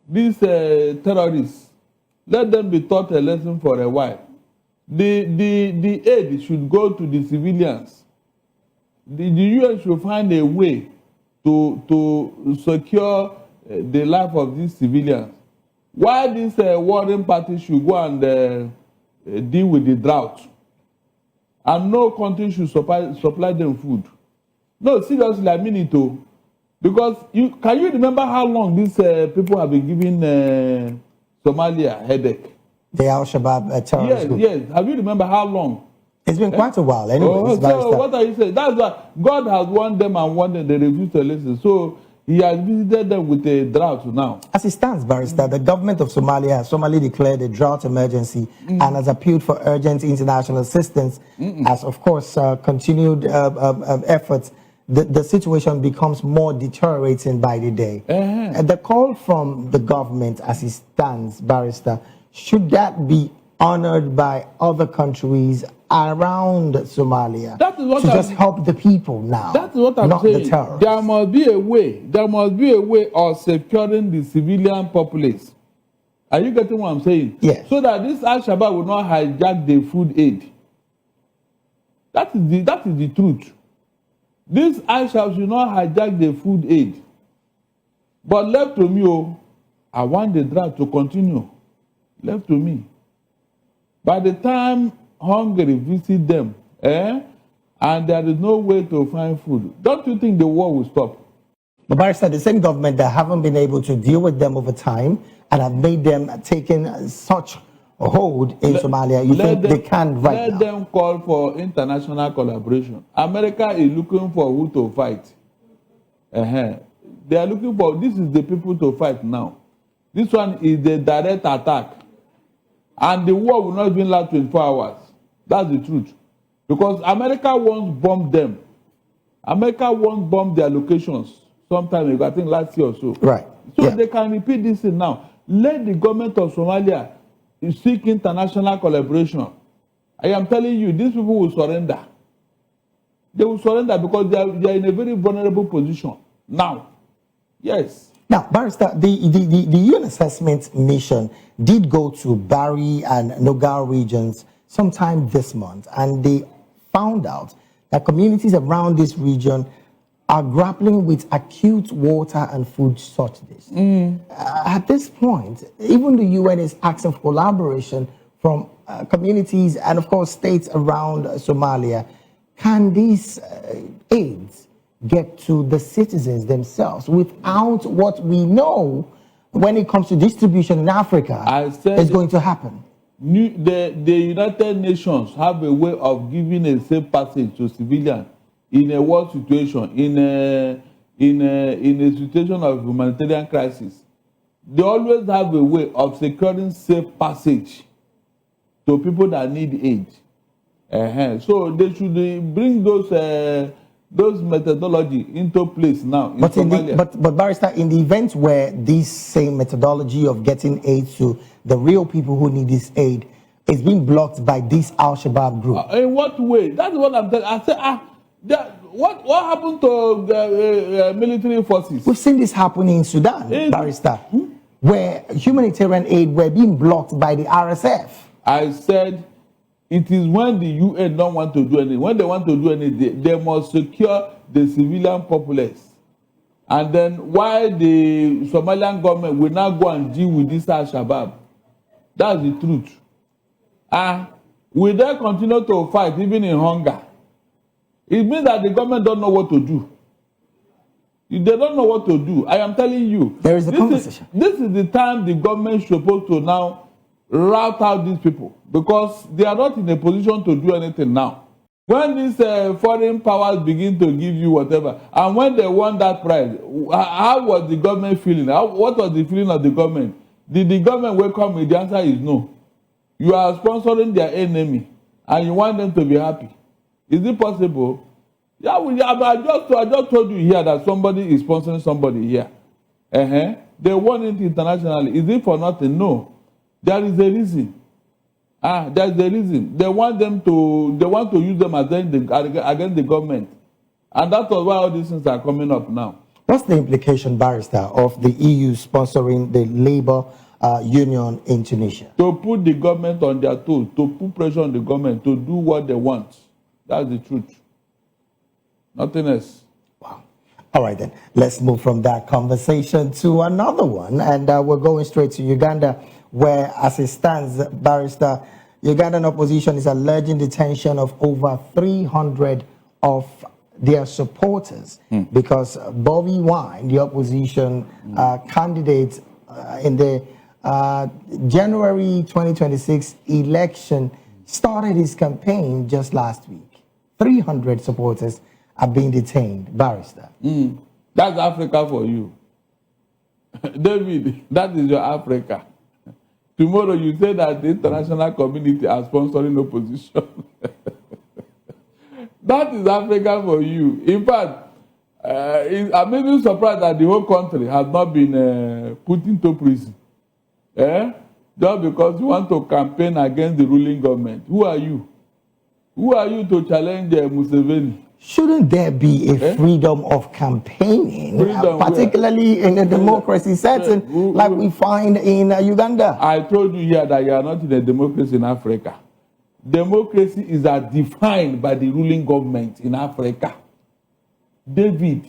these terrorists, let them be taught a lesson for a while. The aid should go to the civilians. The UN should find a way to secure the life of these civilians. Why this warring party should go and deal with the drought, and no country should supply them food? No, seriously, I mean it too. Because can you remember how long these people have been giving Somalia headache? The Al-Shabaab terrorist group. Yes. Have you remember how long? It's been quite a while. Anyway, so what are you saying? That's why God has warned them and warned them. They refuse to listen. So He has visited them with a drought now. As it stands, Barrister, the government of Somalia has formally declared a drought emergency and has appealed for urgent international assistance. As, of course, continued efforts, the situation becomes more deteriorating by the day. The call from the government, as it stands, Barrister, should that be honored by other countries around Somalia to just help the people now? That's what I'm saying. The terrorists. There must be a way. There must be a way of securing the civilian populace. Are you getting what I'm saying? Yes. So that this Al-Shabaab will not hijack the food aid. That is the truth. This Al-Shabaab should not hijack the food aid. But left to me, I want the drought to continue. Left to me. By the time Hungary visit them, and there is no way to find food, don't you think the war will stop? But Barrister, the same government that haven't been able to deal with them over time and have made them taken such a hold in Somalia, you think they can right now? Let them call for international collaboration. America is looking for who to fight. They are looking for, this is the people to fight now. This one is the direct attack. And the war will not even last 24 hours. That's the truth. Because America once bombed them. America once bombed their locations sometime ago, I think last year or so. Right. So they can repeat this thing now. Let the government of Somalia seek international collaboration. I am telling you, these people will surrender. They will surrender because they are in a very vulnerable position now. Yes. Now, Barrister, the UN assessment mission did go to Bari and Nogal regions sometime this month, and they found out that communities around this region are grappling with acute water and food shortages. At this point, even the UN is asking for collaboration from communities and, of course, states around Somalia. Can these aids get to the citizens themselves without what we know when it comes to distribution in Africa is going to happen? The United Nations have a way of giving a safe passage to civilians in a war situation, in a situation of humanitarian crisis. They always have a way of securing safe passage to people that need aid. So they should bring those methodology into place now in Somalia. But Barrister, in the event where this same methodology of getting aid to the real people who need this aid is being blocked by this Al-Shabaab group. In what way? That's what I'm telling. I said, what happened to the military forces? We've seen this happening in Sudan, Barrister, where humanitarian aid were being blocked by the RSF. I said, it is when the UN don't want to do anything. When they want to do anything, they must secure the civilian populace. And then why the Somalian government will not go and deal with this Al-Shabaab? That's the truth. Will they continue to fight even in hunger? It means that the government don't know what to do. They don't know what to do. I am telling you. There is a conversation. This is the time the government is supposed to now rout out these people, because they are not in a position to do anything now. When these foreign powers begin to give you whatever, and when they won that prize, how was the government feeling? What was the feeling of the government? Did the government welcome it? The answer is no. You are sponsoring their enemy, and you want them to be happy. Is it possible? Yeah, I just told you here that somebody is sponsoring somebody here. They won it internationally. Is it for nothing? No. There is a reason. There is a reason. They want to use them against the government. And that's why all these things are coming up now. What's the implication, Barrister, of the EU sponsoring the labor union in Tunisia? To put the government on their toes, to put pressure on the government to do what they want. That's the truth. Nothing else. Wow. All right, then. Let's move from that conversation to another one. And we're going straight to Uganda, where, as it stands, Barrister, Ugandan opposition is alleging detention of over 300 of their supporters because Bobby Wine, the opposition candidate in the January 2026 election, started his campaign just last week. 300 supporters are being detained. Barrister. That's Africa for you. David, that is your Africa. Tomorrow you say that the international community are sponsoring opposition. That is Africa for you. In fact, I'm even surprised that the whole country has not been put into prison. Just because you want to campaign against the ruling government. Who are you? Who are you to challenge Museveni? Shouldn't there be a freedom of campaigning, particularly in a democracy setting like we find in Uganda? I told you here that you are not in a democracy in Africa. Democracy is defined by the ruling government in Africa. David,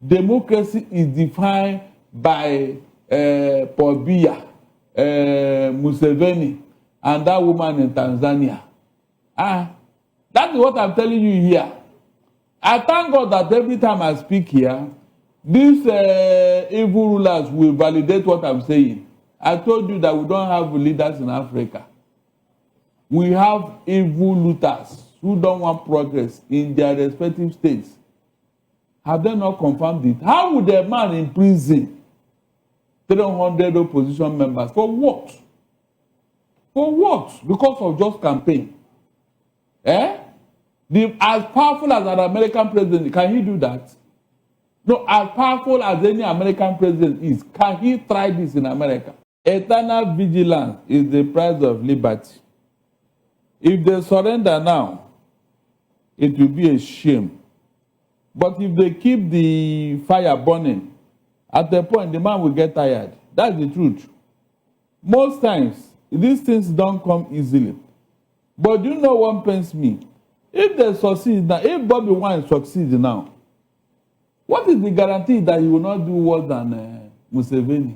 democracy is defined by Paul Biya, Museveni, and that woman in Tanzania. That is what I'm telling you here. I thank God that every time I speak here, these evil rulers will validate what I'm saying. I told you that we don't have leaders in Africa. We have evil looters who don't want progress in their respective states. Have they not confirmed it? How would a man in prison 300 opposition members? For what? For what? Because of just campaign. As powerful as an American president, can he do that? No, as powerful as any American president is, can he try this in America? Eternal vigilance is the price of liberty. If they surrender now, it will be a shame. But if they keep the fire burning, at a point the man will get tired. That's the truth. Most times, these things don't come easily. But you know what pains me? If they succeed now, if Bobby Wine succeeds now, what is the guarantee that he will not do worse than Museveni?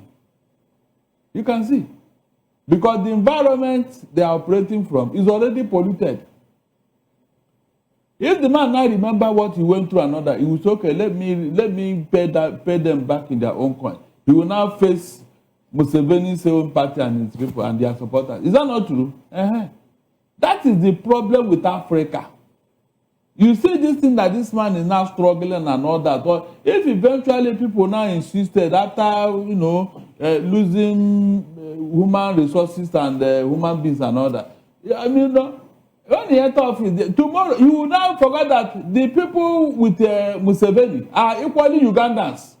You can see. Because the environment they are operating from is already polluted. If the man now remember what he went through another, he will say, okay, let me pay them back in their own coin. He will now face Museveni's own party and his people and their supporters. Is that not true? That is the problem with Africa. You see this thing that this man is now struggling and all that. Or if eventually people now insisted after, losing human resources and human beings and all that. I mean, when he enter office, tomorrow you will now forget that the people with Museveni are equally Ugandans.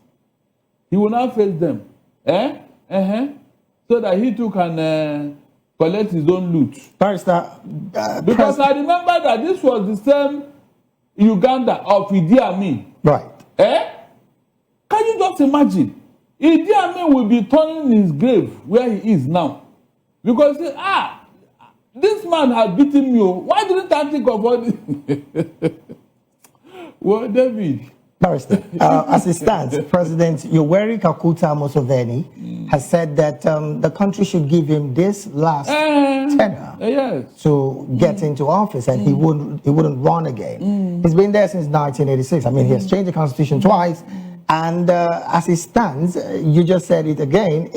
He will now face them. So that he too can collect his own loot. Barrister, because I remember that this was the same Uganda of Idi Amin. Right. Can you just imagine? Idi Amin will be turning in his grave where he is now. Because, this man has beaten me. Why didn't I think of all this? Well, David. Barrister, as it stands, President Yoweri Kaguta Museveni has said that the country should give him this last tenure to get into office, and he wouldn't run again. He's been there since 1986. I mean, he has changed the constitution twice, and as it stands, you just said it again.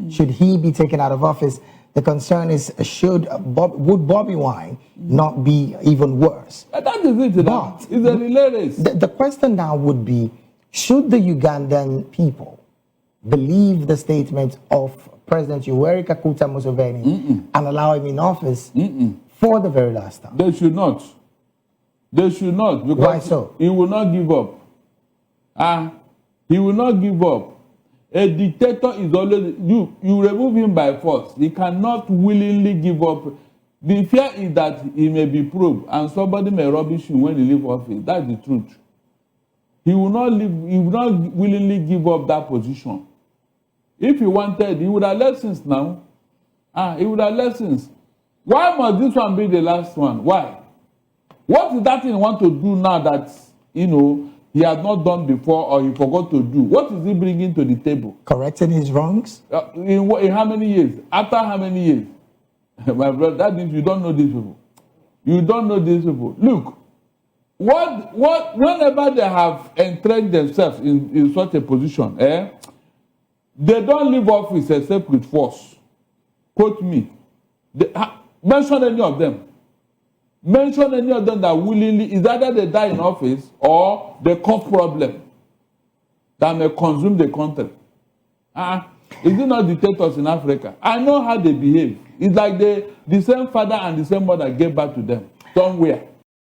Should he be taken out of office, the concern is would Bobby Wine not be even worse? That is it. But it's a relay race. The question now would be, should the Ugandan people believe the statement of President Yoweri Kaguta Museveni and allow him in office for the very last time? They should not. They should not. Because why so? He will not give up. He will not give up. A dictator is always, you remove him by force. He cannot willingly give up. The fear is that he may be probed and somebody may rubbish him when he leaves office. That's the truth. he will not willingly give up that position. If he wanted, he would have lessons now. He would have lessons. Why must this one be the last one? Why? What is that thing he want to do now that, he has not done before or he forgot to do? What is he bringing to the table? Correcting his wrongs? In how many years? After how many years? My brother, that means you don't know these people. You don't know these people. Look, whenever they have entrenched themselves in such a position, they don't leave office except with force. Quote me. Mention any of them. Mention any of them that willingly, is either they die in office or they cause problem that may consume the country. Is it not dictators in Africa? I know how they behave. It's like the same father and the same mother gave birth to them somewhere.